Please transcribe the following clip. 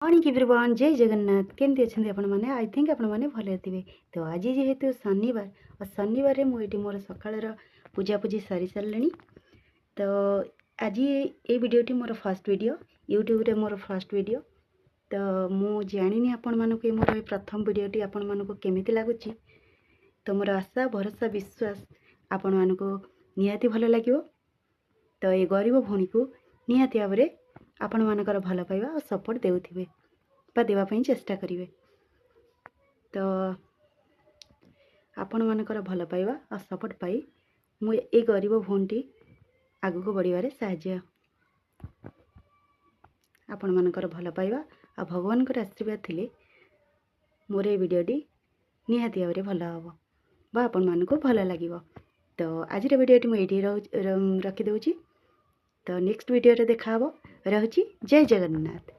Morning everyone जय जगन्नाथ केमती अच्छे आपण मैंने आई थिंक आपण मैंने भले थे। तो आज जेहेतु शनिवार और शनिवार मुझे मोर सकाल पूजापूजी सारी सारे। तो आज ये वीडियोटी मोर फर्स्ट वीडियो यूट्यूब रे मोर फर्स्ट वीडियो। तो मु जानी आपण मानक मोर प्रथम वीडियोटी आपण मानक केमिति लगुच। तो मोर आशा भरोसा विश्वास आपण मानक निहाती भल लगे। तो ये गरीब भौणी को निहाती भाव में आपण मानकर भल पाइबा और सपोर्ट देउथिबे बा देवाई चेष्टा करिवे। तो आपण मानकर भल पाइबा और सपोर्ट पाई मु ए गरीब भौणी आगु को बढ़िबारे साहाय्य आपण मानकर भल पाइबा और भगवान आशीर्वाद थिले मोर ए वीडियोटी निहाती भाव में भल हम बा आपण मानक भल लगे। तो आज वीडियोटी मुझे रखिदे। तो नेक्स्ट वीडियो देखा रहुची। जय जगन्नाथ।